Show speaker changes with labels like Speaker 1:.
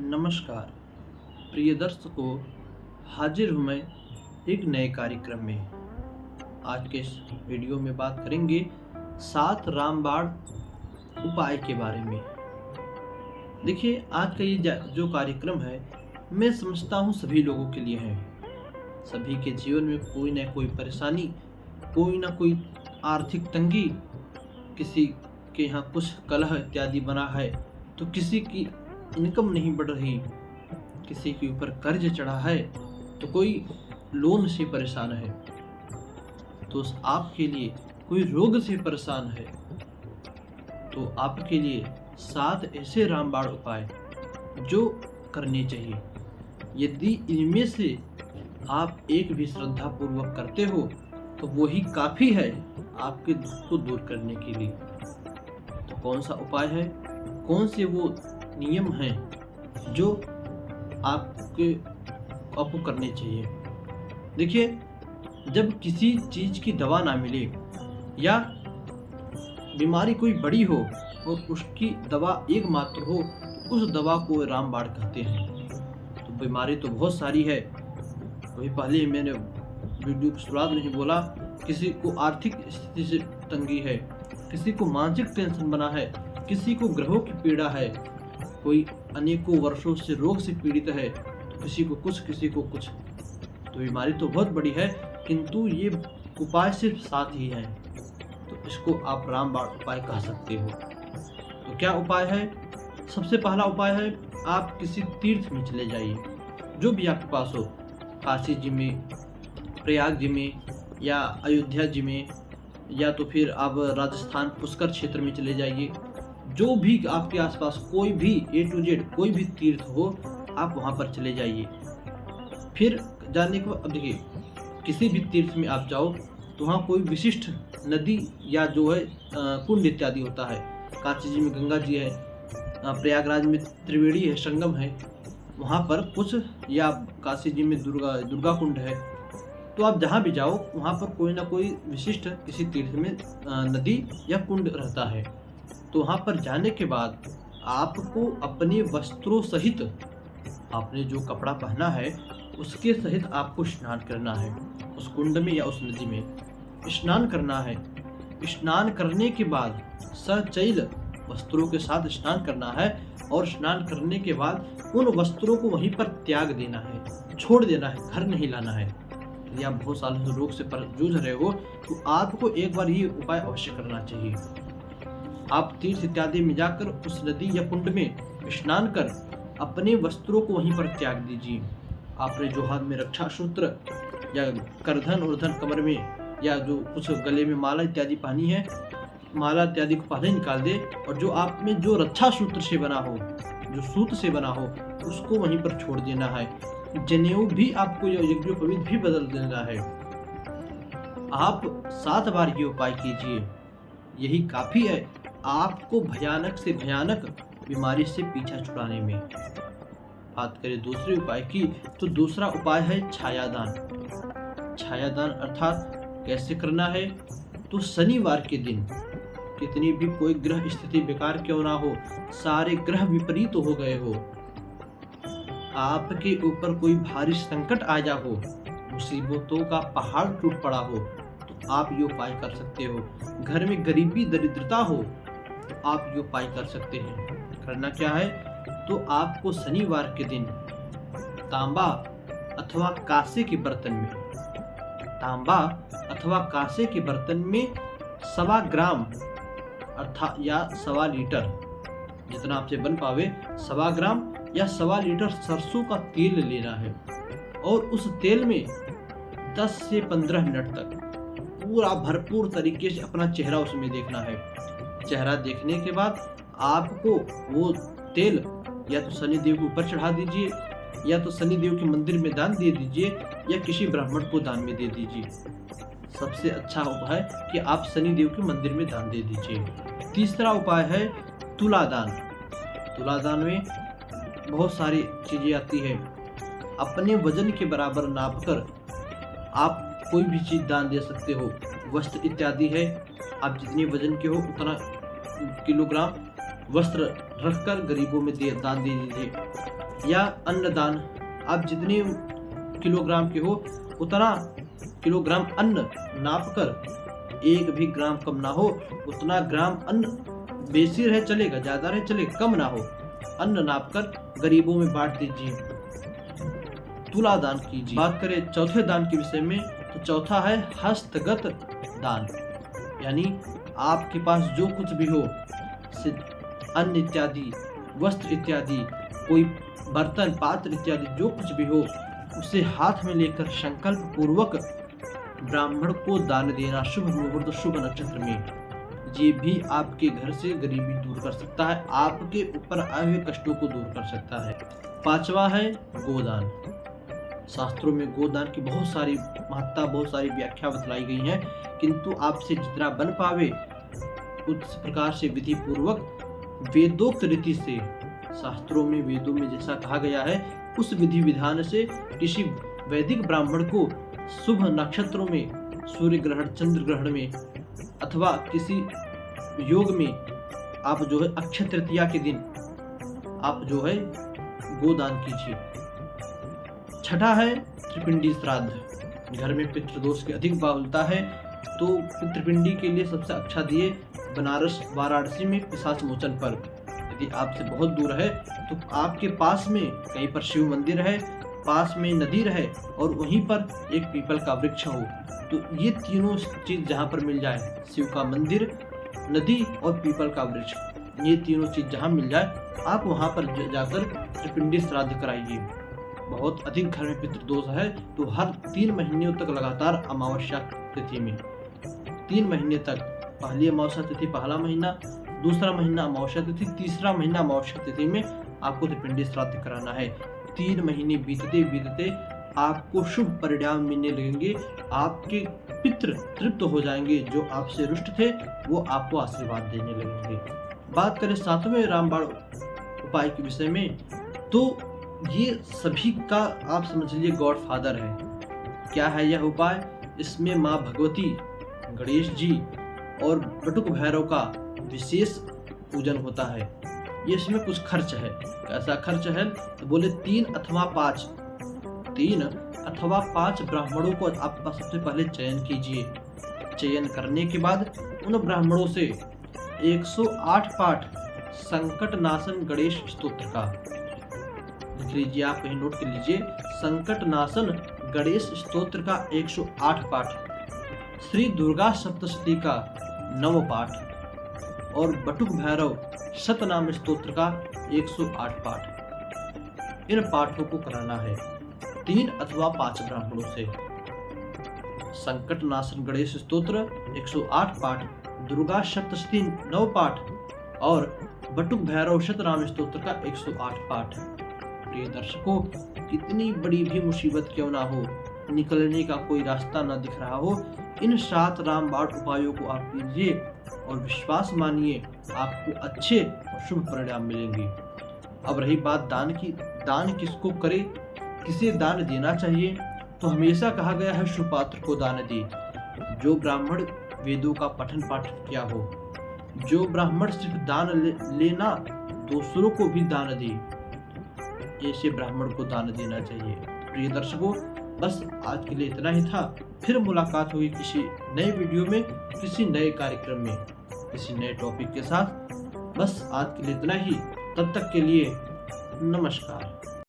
Speaker 1: नमस्कार प्रिय दर्शकों, हाजिर हूँ मैं एक नए कार्यक्रम में। आज के इस वीडियो में बात करेंगे 7 रामबाण उपाय के बारे में। देखिए, आज का ये जो कार्यक्रम है, मैं समझता हूँ सभी लोगों के लिए है। सभी के जीवन में कोई ना कोई परेशानी, कोई ना कोई आर्थिक तंगी, किसी के यहाँ कुछ कलह इत्यादि बना है, तो किसी की इनकम नहीं बढ़ रही, किसी के ऊपर कर्ज चढ़ा है, तो कोई लोन से परेशान है, तो आपके लिए कोई रोग से परेशान है, तो आपके लिए 7 ऐसे रामबाण उपाय जो करने चाहिए। यदि इनमें से आप एक भी श्रद्धा पूर्वक करते हो तो वही काफी है आपके दुख को दूर करने के लिए। तो कौन सा उपाय है, कौन से वो नियम हैं जो आपको करने चाहिए। देखिए, जब किसी चीज की दवा ना मिले या बीमारी कोई बड़ी हो और उसकी दवा एक मात्र हो, उस दवा को रामबाण कहते हैं। तो बीमारी तो बहुत सारी है। अभी पहले मैंने वीडियो की शुरुआत में ही बोला, किसी को आर्थिक स्थिति से तंगी है, किसी को मानसिक टेंशन बना है, किसी को ग्रहों की पीड़ा है, कोई अनेकों वर्षों से रोग से पीड़ित है, तो किसी को कुछ, किसी को कुछ। तो बीमारी तो बहुत बड़ी है, किंतु ये उपाय सिर्फ 7 ही हैं। तो इसको आप रामबाण उपाय कह सकते हो। तो क्या उपाय है? सबसे पहला उपाय है, आप किसी तीर्थ में चले जाइए, जो भी आपके पास हो। काशी जी में, प्रयाग जी में, या अयोध्या जी में, या तो फिर आप राजस्थान पुष्कर क्षेत्र में चले जाइए। जो भी आपके आसपास कोई भी A to Z कोई भी तीर्थ हो, आप वहां पर चले जाइए। फिर जाने के बाद, अब देखिए, किसी भी तीर्थ में आप जाओ तो वहाँ कोई विशिष्ट नदी या जो है कुंड इत्यादि होता है। काशी जी में गंगा जी है, प्रयागराज में त्रिवेणी है, संगम है, वहाँ पर कुछ, या काशी जी में दुर्गा कुंड है। तो आप जहाँ भी जाओ वहाँ पर कोई ना कोई विशिष्ट किसी तीर्थ में नदी या कुंड रहता है। तो वहाँ पर जाने के बाद आपको अपने वस्त्रों सहित, आपने जो कपड़ा पहना है उसके सहित आपको स्नान करना है। उस कुंड में या उस नदी में स्नान करना है। स्नान करने के बाद सचैल वस्त्रों के साथ स्नान करना है, और स्नान करने के बाद उन वस्त्रों को वहीं पर त्याग देना है, छोड़ देना है, घर नहीं लाना है। यदि आप बहुत सालों से रोग से जूझ रहे हो तो आपको एक बार ये उपाय अवश्य करना चाहिए। आप तीर्थ इत्यादि में जाकर उस नदी या कुंड में स्नान कर अपने वस्त्रों को वहीं पर त्याग दीजिए। आपने जो हाथ में रक्षा सूत्र या करधन उर्धन कमर में, या जो कुछ गले में माला इत्यादि पहनी है, माला इत्यादि को पहले निकाल दे, और जो आप में जो रक्षा सूत्र से बना हो, जो सूत से बना हो, उसको वहीं पर छोड़ देना है। जनेऊ भी आपको यज्ञोपवीत भी बदल देना है। आप 7 बार ये उपाय कीजिए, यही काफी है आपको भयानक से भयानक बीमारी से पीछा छुड़ाने में। बात करें दूसरे उपाय की, तो दूसरा उपाय है छायादान। छायादान अर्थात कैसे करना है? तो शनिवार के दिन, कितनी भी कोई ग्रह स्थिति बेकार क्यों ना हो, सारे ग्रह विपरीत हो गए हो, आपके ऊपर कोई भारी संकट आया हो, मुसीबतों का पहाड़ टूट पड़ा हो, तो आप ये उपाय कर सकते हो। घर में गरीबी दरिद्रता हो तो आप ये उपाय कर सकते हैं। करना क्या है? तो आपको शनिवार के दिन तांबा अथवा कांसे के बर्तन में, तांबा अथवा कांसे के बर्तन में 1.25 ग्राम अर्थात या 1.25 लीटर, जितना आपसे बन पावे, 1.25 ग्राम या 1.25 लीटर सरसों का तेल लेना है, और उस तेल में 10 से 15 मिनट तक पूरा भरपूर तरीके से अपना चेहरा उसमें देखना है। चेहरा देखने के बाद आपको वो तेल या तो शनिदेव के ऊपर चढ़ा दीजिए, या तो शनिदेव के मंदिर में दान दे दीजिए, या किसी ब्राह्मण को दान में दे दीजिए। सबसे अच्छा उपाय है कि आप शनिदेव के मंदिर में दान दे दीजिए। तीसरा उपाय है तुलादान। तुलादान में बहुत सारी चीज़ें आती है। अपने वजन के बराबर नापकर आप कोई भी चीज़ दान दे सकते हो। वस्त्र इत्यादि है, आप जितने वजन के हो उतना किलोग्राम वस्त्र रखकर गरीबों में दान दे दीजिए। या अन्नदान, आप जितने किलोग्राम के हो उतना किलोग्राम अन्न नापकर, एक भी ग्राम कम ना हो, उतना ग्राम अन्न, बेसी रहे चलेगा, ज़्यादा रहे चलेगा, कम ना हो, अन्न नापकर गरीबों में बांट दीजिए। तुला दान कीजिए। बात करें चौथे दान के विषय में, तो चौथा है हस्तगत दान, यानी आपके पास जो कुछ भी हो, अन्न इत्यादि, वस्त्र इत्यादि, कोई बर्तन पात्र इत्यादि जो कुछ भी हो, उसे हाथ में लेकर संकल्प पूर्वक ब्राह्मण को दान देना शुभ मुहूर्त शुभ नक्षत्र में। ये भी आपके घर से गरीबी दूर कर सकता है, आपके ऊपर आए हुए कष्टों को दूर कर सकता है। पांचवा है गोदान। शास्त्रों में गोदान की बहुत सारी महत्ता, बहुत सारी व्याख्या बतलाई गई है, किंतु आपसे जितना बन पावे उस प्रकार से विधि पूर्वक वेदोक्त रीति से, शास्त्रों में वेदों में जैसा कहा गया है उस विधि विधान से किसी वैदिक ब्राह्मण को शुभ नक्षत्रों में, सूर्य ग्रहण, चंद्र ग्रहण में, अथवा किसी योग में आप जो है अक्षय तृतीया के दिन आप जो है गोदान कीजिए। छठा है त्रिपिंडी श्राद्ध। घर में पितृदोष की अधिक बाहुलता है, तो पितृपिंडी के लिए सबसे अच्छा दिए बनारस वाराणसी में पिशाच मोचन पर्व। यदि आपसे बहुत दूर है तो आपके पास में कहीं पर शिव मंदिर है, पास में नदी रहे और वहीं पर एक पीपल का वृक्ष हो, तो ये तीनों चीज जहाँ पर मिल जाए, शिव का मंदिर, नदी और पीपल का वृक्ष, ये तीनों चीज जहाँ मिल जाए, आप वहाँ पर जाकर त्रिपिंडी श्राद्ध कराइए। बहुत अधिक घर में पितृदोष है तो हर 3 महीनों तक लगातार अमावस्या तिथि में, 3 महीने तक, पहली अमावस्या तिथि पहला महीना, दूसरा महीना अमावस्या तिथि, तीसरा महीना अमावस्या तिथि में आपको त्रिपिंडी श्राद्ध कराना है। 3 महीने बीतते बीतते आपको शुभ परिणाम मिलने लगेंगे, आपके पितृ तृप्त हो जाएंगे, जो आपसे रुष्ट थे वो आपको आशीर्वाद देने लगेंगे। बात करें 7वें रामबाण उपाय के विषय में, तो ये सभी का आप समझ लीजिए गॉडफादर है। क्या है यह उपाय? इसमें माँ भगवती, गणेश जी और बटुक भैरव का विशेष पूजन होता है। ये इसमें कुछ खर्च है। कैसा खर्च है? तो बोले 3 अथवा 5 ब्राह्मणों को आप सबसे पहले चयन कीजिए। चयन करने के बाद उन ब्राह्मणों से 108 पाठ संकट नाशन गणेश स्तोत्र का लिख लीजिए, आप कहीं नोट कर लीजिए। संकट नाशन गणेश स्तोत्र का 108 पाठ, श्री दुर्गा सप्तशती का 9 पाठ और बटुक भैरव शतनाम स्तोत्र का 108 पाठ। इन पाठों को कराना है 3 अथवा 5 ब्राह्मणों से। संकट नाशन गणेश स्तोत्र 108 पाठ, दुर्गा सप्तशती 9 पाठ और बटुक भैरव शतनाम स्तोत्र का 108 पाठ। प्रिय दर्शकों, कितनी बड़ी भी मुसीबत क्यों ना हो, निकलने का कोई रास्ता ना दिख रहा हो, इन 7 रामबाण उपायों को आप कीजिए और विश्वास मानिए आपको अच्छे और शुभ परिणाम मिलेंगे। अब रही बात दान की, दान किसको करे, किसे दान देना चाहिए, तो हमेशा कहा गया है सुपात्र को दान दे। जो ब्राह्मण वेदों का पठन पाठ किया हो, जो ब्राह्मण सिर्फ दान लेना दूसरों को भी दान दे, ऐसे ब्राह्मण को दान देना चाहिए। प्रिय दर्शकों, बस आज के लिए इतना ही था। फिर मुलाकात होगी किसी नए वीडियो में, किसी नए कार्यक्रम में, किसी नए टॉपिक के साथ। बस आज के लिए इतना ही। तब तक के लिए नमस्कार।